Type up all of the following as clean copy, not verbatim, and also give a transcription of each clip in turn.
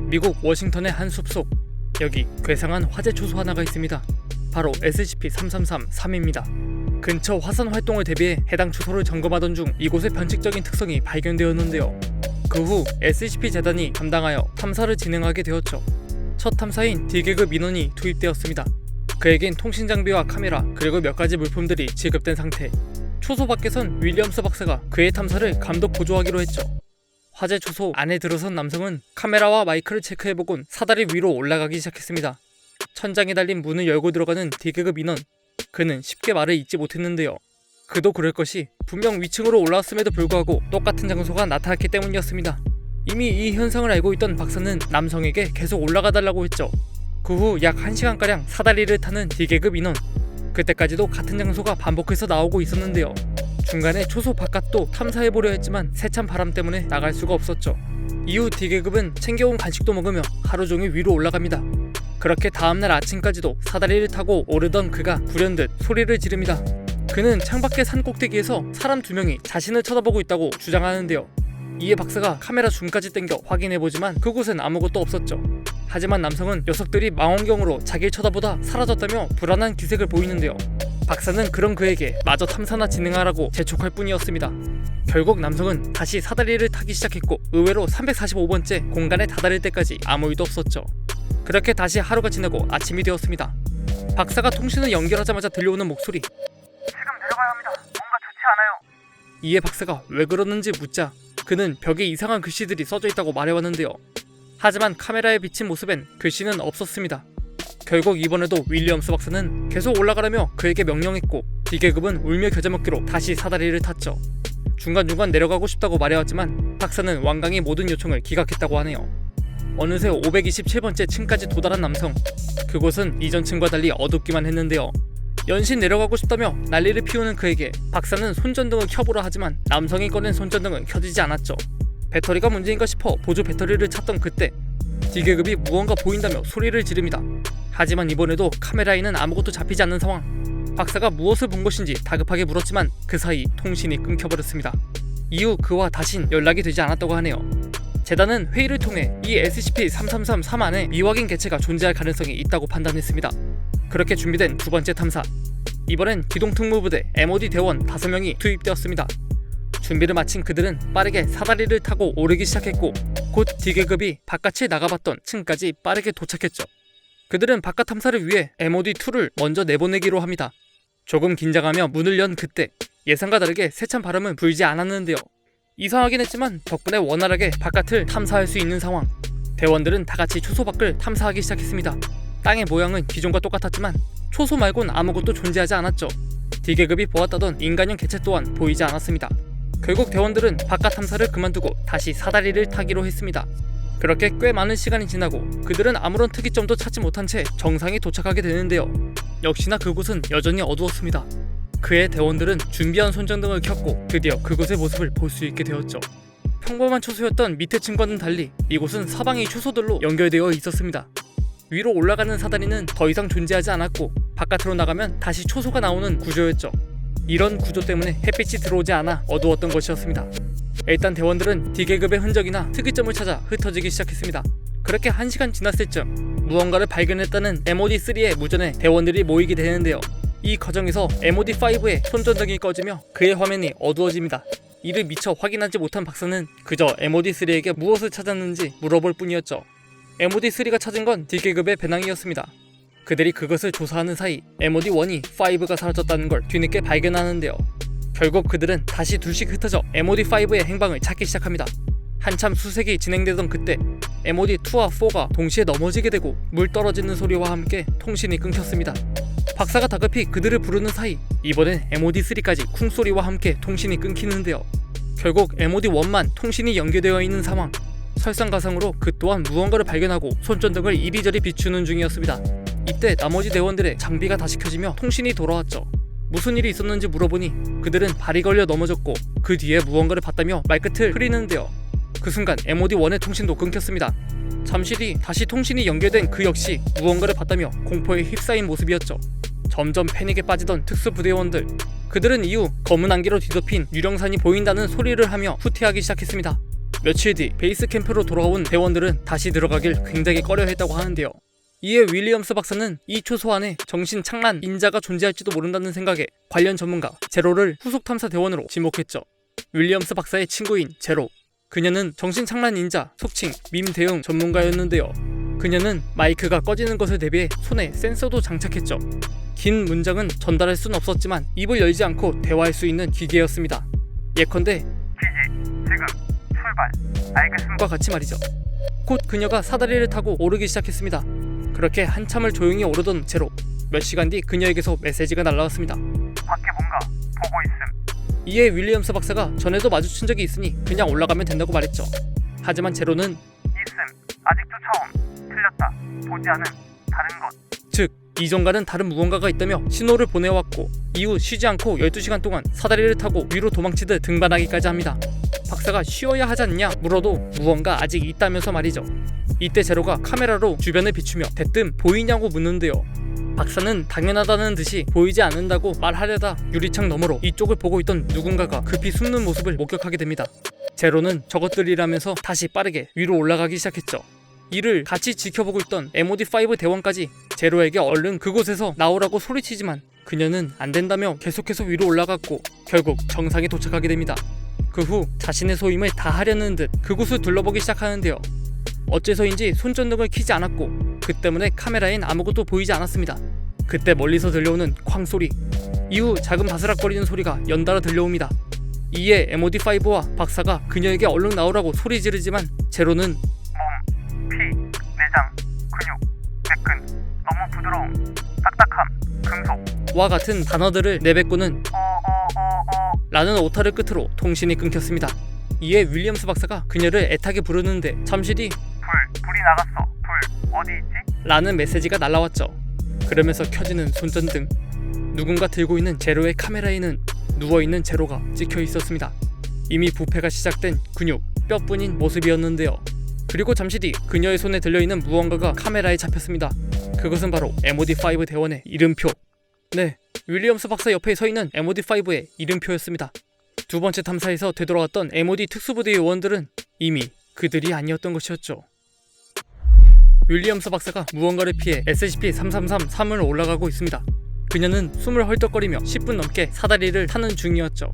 미국 워싱턴의 한 숲속, 여기 괴상한 화재 초소 하나가 있습니다. 바로 SCP-3333입니다. 근처 화산 활동을 대비해 해당 초소를 점검하던 중 이곳의 변칙적인 특성이 발견되었는데요. 그 후 SCP 재단이 담당하여 탐사를 진행하게 되었죠. 첫 탐사인 D계급 인원이 투입되었습니다. 그에겐 통신 장비와 카메라 그리고 몇 가지 물품들이 지급된 상태. 초소 밖에선 윌리엄스 박사가 그의 탐사를 감독 보조하기로 했죠. 화재 초소 안에 들어선 남성은 카메라와 마이크를 체크해보곤 사다리 위로 올라가기 시작했습니다. 천장에 달린 문을 열고 들어가는 D계급 인원. 그는 쉽게 말을 잇지 못했는데요. 그도 그럴 것이 분명 위층으로 올라왔음에도 불구하고 똑같은 장소가 나타났기 때문이었습니다. 이미 이 현상을 알고 있던 박사는 남성에게 계속 올라가달라고 했죠. 그 후 약 1시간가량 사다리를 타는 D계급 인원. 그때까지도 같은 장소가 반복해서 나오고 있었는데요. 중간에 초소 바깥도 탐사해보려 했지만 세찬 바람 때문에 나갈 수가 없었죠. 이후 D계급은 챙겨온 간식도 먹으며 하루 종일 위로 올라갑니다. 그렇게 다음날 아침까지도 사다리를 타고 오르던 그가 불현듯 소리를 지릅니다. 그는 창밖의 산 꼭대기에서 사람 2명이 자신을 쳐다보고 있다고 주장하는데요. 이에 박사가 카메라 줌까지 당겨 확인해보지만 그곳엔 아무것도 없었죠. 하지만 남성은 녀석들이 망원경으로 자기를 쳐다보다 사라졌다며 불안한 기색을 보이는데요. 박사는 그런 그에게 마저 탐사나 진행하라고 재촉할 뿐이었습니다. 결국 남성은 다시 사다리를 타기 시작했고 의외로 345번째 공간에 다다를 때까지 아무 일도 없었죠. 그렇게 다시 하루가 지나고 아침이 되었습니다. 박사가 통신을 연결하자마자 들려오는 목소리. 지금 내려가야 합니다. 뭔가 좋지 않아요. 이에 박사가 왜 그러는지 묻자 그는 벽에 이상한 글씨들이 써져 있다고 말해왔는데요. 하지만 카메라에 비친 모습엔 글씨는 없었습니다. 결국 이번에도 윌리엄스 박사는 계속 올라가라며 그에게 명령했고 D계급은 울며 겨자 먹기로 다시 사다리를 탔죠. 중간중간 내려가고 싶다고 말해왔지만 박사는 완강히 모든 요청을 기각했다고 하네요. 어느새 527번째 층까지 도달한 남성. 그곳은 이전 층과 달리 어둡기만 했는데요. 연신 내려가고 싶다며 난리를 피우는 그에게 박사는 손전등을 켜보라 하지만 남성이 꺼낸 손전등은 켜지지 않았죠. 배터리가 문제인가 싶어 보조 배터리를 찾던 그때 D계급이 무언가 보인다며 소리를 지릅니다. 하지만 이번에도 카메라에는 아무것도 잡히지 않는 상황. 박사가 무엇을 본 것인지 다급하게 물었지만 그 사이 통신이 끊겨버렸습니다. 이후 그와 다신 연락이 되지 않았다고 하네요. 재단은 회의를 통해 이 SCP-3333 안에 미확인 개체가 존재할 가능성이 있다고 판단했습니다. 그렇게 준비된 두 번째 탐사. 이번엔 기동특무부대 MOD 대원 5명이 투입되었습니다. 준비를 마친 그들은 빠르게 사다리를 타고 오르기 시작했고 곧 D계급이 바깥에 나가봤던 층까지 빠르게 도착했죠. 그들은 바깥 탐사를 위해 MOD2를 먼저 내보내기로 합니다. 조금 긴장하며 문을 연 그때 예상과 다르게 세찬 바람은 불지 않았는데요. 이상하긴 했지만 덕분에 원활하게 바깥을 탐사할 수 있는 상황. 대원들은 다같이 초소 밖을 탐사하기 시작했습니다. 땅의 모양은 기존과 똑같았지만 초소 말곤 아무것도 존재하지 않았죠. D계급이 보았다던 인간형 개체 또한 보이지 않았습니다. 결국 대원들은 바깥 탐사를 그만두고 다시 사다리를 타기로 했습니다. 그렇게 꽤 많은 시간이 지나고 그들은 아무런 특이점도 찾지 못한 채 정상에 도착하게 되는데요. 역시나 그곳은 여전히 어두웠습니다. 그의 대원들은 준비한 손전등을 켰고 드디어 그곳의 모습을 볼 수 있게 되었죠. 평범한 초소였던 밑에 층과는 달리 이곳은 사방이 초소들로 연결되어 있었습니다. 위로 올라가는 사다리는 더 이상 존재하지 않았고 바깥으로 나가면 다시 초소가 나오는 구조였죠. 이런 구조 때문에 햇빛이 들어오지 않아 어두웠던 것이었습니다. 일단 대원들은 D계급의 흔적이나 특이점을 찾아 흩어지기 시작했습니다. 그렇게 1시간 지났을 쯤 무언가를 발견했다는 MOD3의 무전에 대원들이 모이게 되는데요. 이 과정에서 MOD5의 손전등이 꺼지며 그의 화면이 어두워집니다. 이를 미처 확인하지 못한 박사는 그저 MOD3에게 무엇을 찾았는지 물어볼 뿐이었죠. MOD3가 찾은 건 D계급의 배낭이었습니다. 그들이 그것을 조사하는 사이 MOD1이 5가 사라졌다는 걸 뒤늦게 발견하는데요. 결국 그들은 다시 둘씩 흩어져 MOD5의 행방을 찾기 시작합니다. 한참 수색이 진행되던 그때 MOD2와 4가 동시에 넘어지게 되고 물 떨어지는 소리와 함께 통신이 끊겼습니다. 박사가 다급히 그들을 부르는 사이 이번엔 MOD3까지 쿵소리와 함께 통신이 끊기는데요. 결국 MOD1만 통신이 연계되어 있는 상황. 설상가상으로 그 또한 무언가를 발견하고 손전등을 이리저리 비추는 중이었습니다. 이때 나머지 대원들의 장비가 다시 켜지며 통신이 돌아왔죠. 무슨 일이 있었는지 물어보니 그들은 발이 걸려 넘어졌고 그 뒤에 무언가를 봤다며 말끝을 흐리는데요. 그 순간 MOD1의 통신도 끊겼습니다. 잠시 뒤 다시 통신이 연결된 그 역시 무언가를 봤다며 공포에 휩싸인 모습이었죠. 점점 패닉에 빠지던 특수부대원들. 그들은 이후 검은 안개로 뒤덮인 유령산이 보인다는 소리를 하며 후퇴하기 시작했습니다. 며칠 뒤 베이스 캠프로 돌아온 대원들은 다시 들어가길 굉장히 꺼려했다고 하는데요. 이에 윌리엄스 박사는 이 초소 안에 정신 착란 인자가 존재할지도 모른다는 생각에 관련 전문가 제로를 후속 탐사 대원으로 지목했죠. 윌리엄스 박사의 친구인 제로, 그녀는 정신 착란 인자, 속칭 밈 대응 전문가였는데요. 그녀는 마이크가 꺼지는 것을 대비해 손에 센서도 장착했죠. 긴 문장은 전달할 순 없었지만 입을 열지 않고 대화할 수 있는 기계였습니다. 예컨대 지지, 지금, 출발. 알겠습니다. 과 같이 말이죠. 곧 그녀가 사다리를 타고 오르기 시작했습니다. 그렇게 한참을 조용히 오르던 제로, 몇 시간 뒤 그녀에게서 메시지가 날라왔습니다. 밖에 뭔가 보고 있음. 이에 윌리엄스 박사가 전에도 마주친 적이 있으니 그냥 올라가면 된다고 말했죠. 하지만 제로는 있음. 아직도 처음. 틀렸다. 보지 않은 다른 것. 즉 이전과는 다른 무언가가 있다며 신호를 보내왔고 이후 쉬지 않고 12시간 동안 사다리를 타고 위로 도망치듯 등반하기까지 합니다. 박사가 쉬어야 하지 않냐 물어도 무언가 아직 있다면서 말이죠. 이때 제로가 카메라로 주변을 비추며 대뜸 보이냐고 묻는데요. 박사는 당연하다는 듯이 보이지 않는다고 말하려다 유리창 너머로 이쪽을 보고 있던 누군가가 급히 숨는 모습을 목격하게 됩니다. 제로는 저것들이라면서 다시 빠르게 위로 올라가기 시작했죠. 이를 같이 지켜보고 있던 MOD5 대원까지 제로에게 얼른 그곳에서 나오라고 소리치지만 그녀는 안 된다며 계속해서 위로 올라갔고 결국 정상에 도착하게 됩니다. 그 후 자신의 소임을 다 하려는 듯 그곳을 둘러보기 시작하는데요. 어째서인지 손전등을 켜지 않았고 그 때문에 카메라엔 아무것도 보이지 않았습니다. 그때 멀리서 들려오는 쾅 소리, 이후 작은 바스락거리는 소리가 연달아 들려옵니다. 이에 MOD5와 박사가 그녀에게 얼른 나오라고 소리 지르지만 제로는 몸, 피, 내장, 근육, 매끈, 너무 부드러움, 딱딱함, 금속. 와 같은 단어들을 내뱉고는 라는 오타를 끝으로 통신이 끊겼습니다. 이에 윌리엄스 박사가 그녀를 애타게 부르는데 잠시 뒤 불이 나갔어. 불, 어디 있지? 라는 메시지가 날라왔죠. 그러면서 켜지는 손전등, 누군가 들고 있는 제로의 카메라에는 누워있는 제로가 찍혀 있었습니다. 이미 부패가 시작된 근육, 뼈뿐인 모습이었는데요. 그리고 잠시 뒤 그녀의 손에 들려있는 무언가가 카메라에 잡혔습니다. 그것은 바로 MOD5 대원의 이름표. 네, 윌리엄스 박사 옆에 서 있는 MOD5의 이름표였습니다. 두 번째 탐사에서 되돌아왔던 MOD 특수부대 요원들은 이미 그들이 아니었던 것이었죠. 윌리엄스 박사가 무언가를 피해 SCP-3333을 올라가고 있습니다. 그녀는 숨을 헐떡거리며 10분 넘게 사다리를 타는 중이었죠.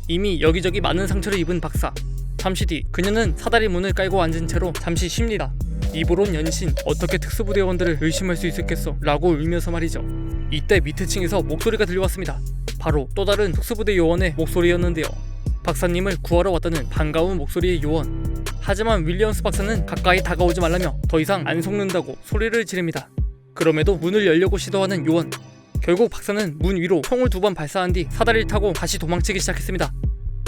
이미 여기저기 많은 상처를 입은 박사. 잠시 뒤 그녀는 사다리 문을 깔고 앉은 채로 잠시 쉽니다. 입으론 연신 어떻게 특수부대원들을 의심할 수 있었겠어 라고 울면서 말이죠. 이때 밑에 층에서 목소리가 들려왔습니다. 바로 또 다른 특수부대 요원의 목소리였는데요. 박사님을 구하러 왔다는 반가운 목소리의 요원. 하지만 윌리엄스 박사는 가까이 다가오지 말라며 더 이상 안 속는다고 소리를 지릅니다. 그럼에도 문을 열려고 시도하는 요원. 결국 박사는 문 위로 총을 2번 발사한 뒤 사다리를 타고 다시 도망치기 시작했습니다.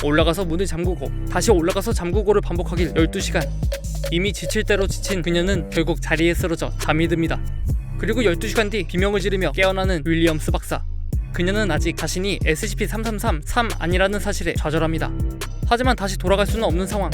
올라가서 문을 잠그고 다시 올라가서 잠그고를 반복하길 12시간. 이미 지칠 대로 지친 그녀는 결국 자리에 쓰러져 잠이 듭니다. 그리고 12시간 뒤 비명을 지르며 깨어나는 윌리엄스 박사. 그녀는 아직 자신이 SCP-3333 아니라는 사실에 좌절합니다. 하지만 다시 돌아갈 수는 없는 상황.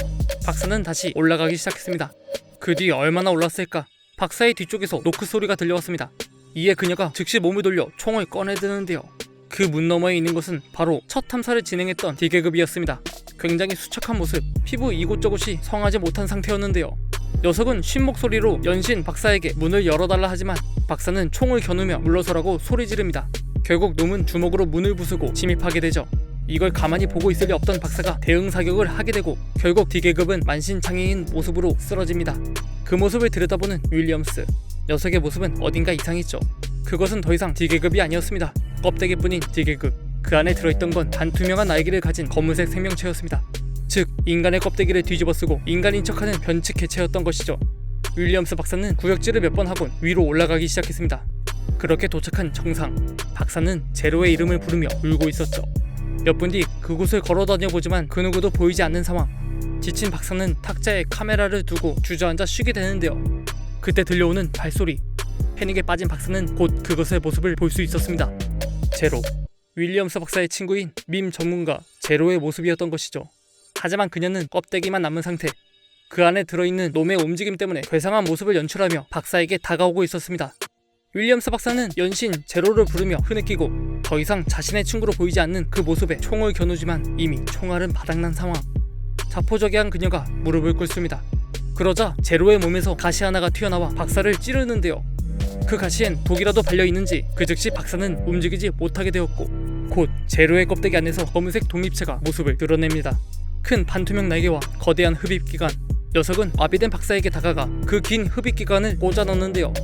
박사는 다시 올라가기 시작했습니다. 그 뒤 얼마나 올랐을까? 박사의 뒤쪽에서 노크 소리가 들려왔습니다. 이에 그녀가 즉시 몸을 돌려 총을 꺼내드는데요. 그 문 너머에 있는 것은 바로 첫 탐사를 진행했던 D계급이었습니다. 굉장히 수척한 모습, 피부 이곳저곳이 성하지 못한 상태였는데요. 녀석은 쉰 목소리로 연신 박사에게 문을 열어달라 하지만 박사는 총을 겨누며 물러서라고 소리 지릅니다. 결국 놈은 주먹으로 문을 부수고 침입하게 되죠. 이걸 가만히 보고 있을 리 없던 박사가 대응 사격을 하게 되고 결국 D계급은 만신창이인 모습으로 쓰러집니다. 그 모습을 들여다보는 윌리엄스. 녀석의 모습은 어딘가 이상했죠. 그것은 더 이상 D계급이 아니었습니다. 껍데기뿐인 D계급. 그 안에 들어있던 건 반투명한 날개를 가진 검은색 생명체였습니다. 즉 인간의 껍데기를 뒤집어 쓰고 인간인 척하는 변칙 개체였던 것이죠. 윌리엄스 박사는 구역질을 몇 번 하곤 위로 올라가기 시작했습니다. 그렇게 도착한 정상. 박사는 제로의 이름을 부르며 울고 있었죠. 몇 분 뒤 그곳을 걸어다녀 보지만 그 누구도 보이지 않는 상황. 지친 박사는 탁자에 카메라를 두고 주저앉아 쉬게 되는데요. 그때 들려오는 발소리. 패닉에 빠진 박사는 곧 그것의 모습을 볼 수 있었습니다. 제로. 윌리엄스 박사의 친구인 밈 전문가 제로의 모습이었던 것이죠. 하지만 그녀는 껍데기만 남은 상태. 그 안에 들어있는 놈의 움직임 때문에 괴상한 모습을 연출하며 박사에게 다가오고 있었습니다. 윌리엄스 박사는 연신 제로를 부르며 흐느끼고 더 이상 자신의 친구로 보이지 않는 그 모습에 총을 겨누지만 이미 총알은 바닥난 상황. 자포자기한 그녀가 무릎을 꿇습니다. 그러자 제로의 몸에서 가시 하나가 튀어나와 박사를 찌르는데요. 그 가시엔 독이라도 발려있는지 그 즉시 박사는 움직이지 못하게 되었고, 곧 제로의 껍데기 안에서 검은색 독립체가 모습을 드러냅니다. 큰 반투명 날개와 거대한 흡입기관. 녀석은 마비된 박사에게 다가가 그 긴 흡입기관을 꽂아 넣는데요.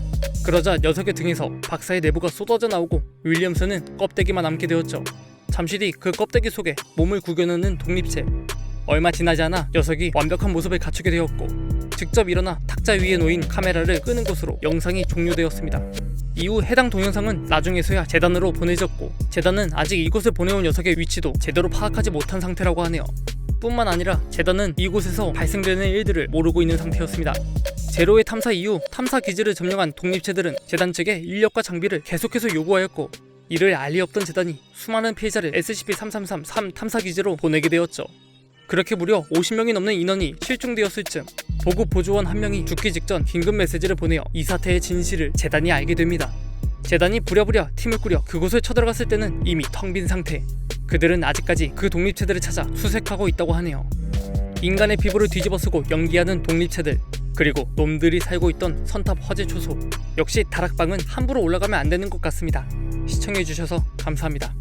그러자 녀석의 등에서 박사의 내부가 쏟아져 나오고 윌리엄스는 껍데기만 남게 되었죠. 잠시 뒤 그 껍데기 속에 몸을 구겨넣는 독립체. 얼마 지나지 않아 녀석이 완벽한 모습을 갖추게 되었고, 직접 일어나 탁자 위에 놓인 카메라를 끄는 것으로 영상이 종료되었습니다. 이후 해당 동영상은 나중에서야 재단으로 보내졌고, 재단은 아직 이곳에 보내온 녀석의 위치도 제대로 파악하지 못한 상태라고 하네요. 뿐만 아니라 재단은 이곳에서 발생되는 일들을 모르고 있는 상태였습니다. 제로의 탐사 이후 탐사 기지를 점령한 독립체들은 재단 측에 인력과 장비를 계속해서 요구하였고, 이를 알 리 없던 재단이 수많은 피해자를 SCP-3333 탐사 기지로 보내게 되었죠. 그렇게 무려 50명이 넘는 인원이 실종되었을 즈음 보급 보조원 한 명이 죽기 직전 긴급 메시지를 보내어 이 사태의 진실을 재단이 알게 됩니다. 재단이 부랴부랴 팀을 꾸려 그곳을 쳐들어갔을 때는 이미 텅 빈 상태. 그들은 아직까지 그 독립체들을 찾아 수색하고 있다고 하네요. 인간의 피부를 뒤집어쓰고 연기하는 독립체들, 그리고 놈들이 살고 있던 선탑 화재 초소. 역시 다락방은 함부로 올라가면 안 되는 것 같습니다. 시청해주셔서 감사합니다.